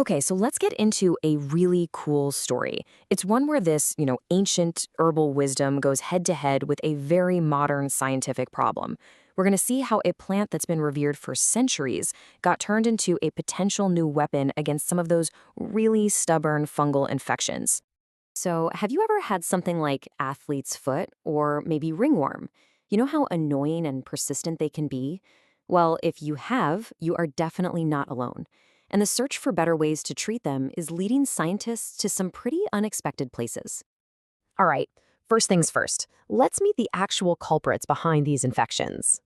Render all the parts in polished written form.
Okay, so let's get into a really cool story. It's one where this, ancient herbal wisdom goes head to head with a very modern scientific problem. We're going to see how a plant that's been revered for centuries got turned into a potential new weapon against some of those really stubborn fungal infections. So, have you ever had something like athlete's foot or maybe ringworm? You know how annoying and persistent they can be? Well, if you have, you are definitely not alone. And the search for better ways to treat them is leading scientists to some pretty unexpected places. All right, first things first, let's meet the actual culprits behind these infections.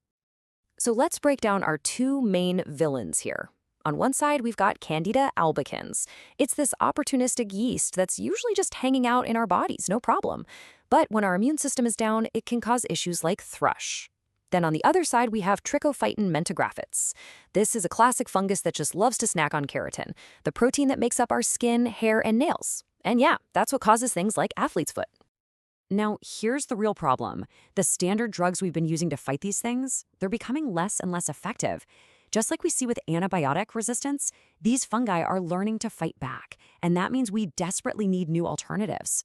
So let's break down our two main villains here. On one side, we've got Candida albicans. It's this opportunistic yeast that's usually just hanging out in our bodies, no problem. But when our immune system is down, it can cause issues like thrush. Then on the other side, we have Trichophyton mentagráphis. This is a classic fungus that just loves to snack on keratin, the protein that makes up our skin, hair, and nails. And yeah, that's what causes things like athlete's foot. Now, here's the real problem. The standard drugs we've been using to fight these things, they're becoming less and less effective. Just like we see with antibiotic resistance, these fungi are learning to fight back, and that means we desperately need new alternatives.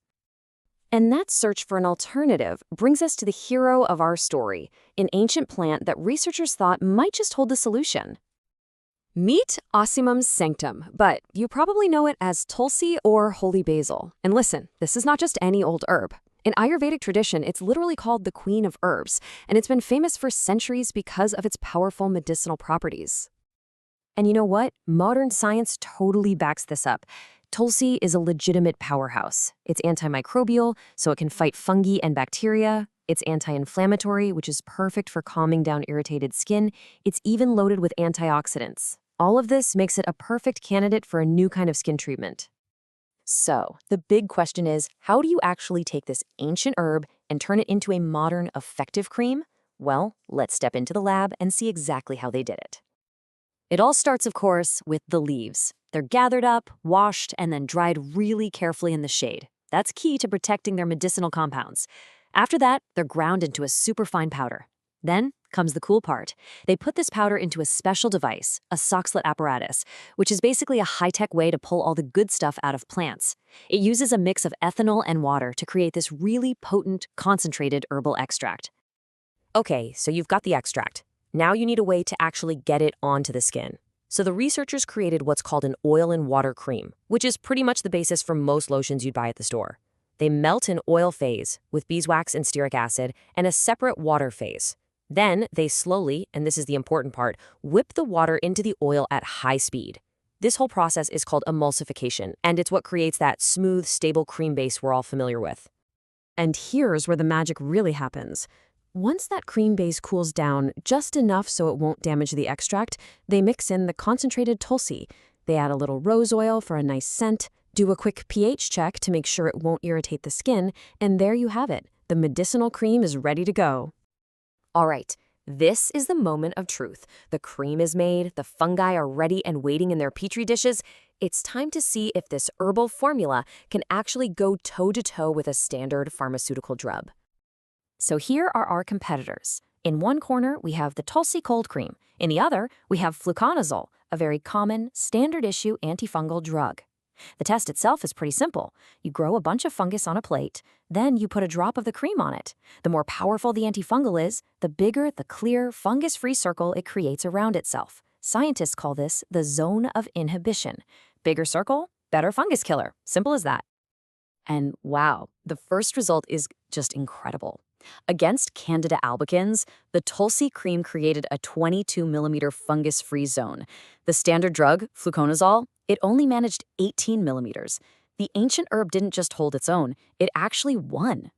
And that search for an alternative brings us to the hero of our story, an ancient plant that researchers thought might just hold the solution. Meet Ocimum sanctum, but you probably know it as Tulsi or holy basil. And listen, this is not just any old herb. In Ayurvedic tradition, it's literally called the queen of herbs, and it's been famous for centuries because of its powerful medicinal properties. And you know what? Modern science totally backs this up. Tulsi is a legitimate powerhouse. It's antimicrobial, so it can fight fungi and bacteria. It's anti-inflammatory, which is perfect for calming down irritated skin. It's even loaded with antioxidants. All of this makes it a perfect candidate for a new kind of skin treatment. So, the big question is, how do you actually take this ancient herb and turn it into a modern, effective cream? Well, let's step into the lab and see exactly how they did it. It all starts, of course, with the leaves. They're gathered up, washed, and then dried really carefully in the shade. That's key to protecting their medicinal compounds. After that, they're ground into a superfine powder. Then comes the cool part. They put this powder into a special device, a sock-slit apparatus, which is basically a high-tech way to pull all the good stuff out of plants. It uses a mix of ethanol and water to create this really potent, concentrated herbal extract. Okay, so you've got the extract. Now you need a way to actually get it onto the skin. So the researchers created what's called an oil and water cream, which is pretty much the basis for most lotions you'd buy at the store. They melt in oil phase with beeswax and stearic acid and a separate water phase. Then they slowly, and this is the important part, whip the water into the oil at high speed. This whole process is called emulsification, and it's what creates that smooth, stable cream base we're all familiar with. And here's where the magic really happens. Once that cream base cools down just enough so it won't damage the extract, they mix in the concentrated Tulsi. They add a little rose oil for a nice scent, do a quick pH check to make sure it won't irritate the skin, and there you have it. The medicinal cream is ready to go. All right, this is the moment of truth. The cream is made, the fungi are ready and waiting in their petri dishes. It's time to see if this herbal formula can actually go toe-to-toe with a standard pharmaceutical drug. So here are our competitors. In one corner, we have the Tulsi cold cream. In the other, we have fluconazole, a very common, standard-issue antifungal drug. The test itself is pretty simple. You grow a bunch of fungus on a plate, then you put a drop of the cream on it. The more powerful the antifungal is, the bigger the clear, fungus-free circle it creates around itself. Scientists call this the zone of inhibition. Bigger circle, better fungus killer. Simple as that. And wow, the first result is just incredible. Against Candida albicans, the Tulsi cream created a 22 millimeter fungus-free zone. The standard drug, fluconazole, it only managed 18 millimeters. The ancient herb didn't just hold its own, it actually won.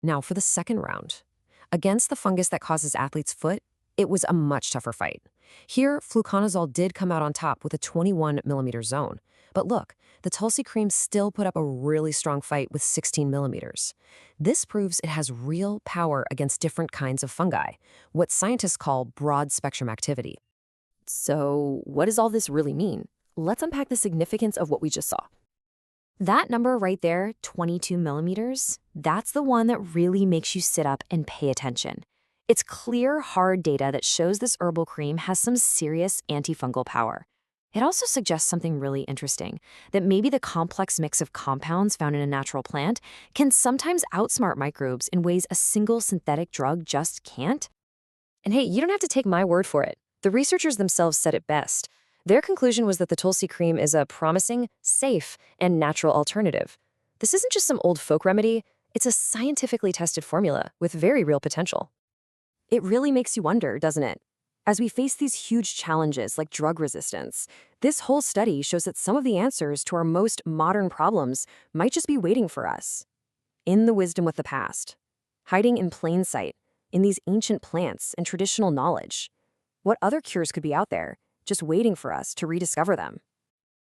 Now for the second round. Against the fungus that causes athlete's foot, it was a much tougher fight. Here, fluconazole did come out on top with a 21 millimeter zone. But look, the Tulsi cream still put up a really strong fight with 16 millimeters. This proves it has real power against different kinds of fungi, what scientists call broad-spectrum activity. So what does all this really mean? Let's unpack the significance of what we just saw. That number right there, 22 millimeters, that's the one that really makes you sit up and pay attention. It's clear, hard data that shows this herbal cream has some serious antifungal power. It also suggests something really interesting, that maybe the complex mix of compounds found in a natural plant can sometimes outsmart microbes in ways a single synthetic drug just can't. And hey, you don't have to take my word for it. The researchers themselves said it best. Their conclusion was that the Tulsi cream is a promising, safe, and natural alternative. This isn't just some old folk remedy, it's a scientifically tested formula with very real potential. It really makes you wonder, doesn't it? As we face these huge challenges like drug resistance, this whole study shows that some of the answers to our most modern problems might just be waiting for us. In the wisdom of the past, hiding in plain sight, in these ancient plants and traditional knowledge. What other cures could be out there, just waiting for us to rediscover them?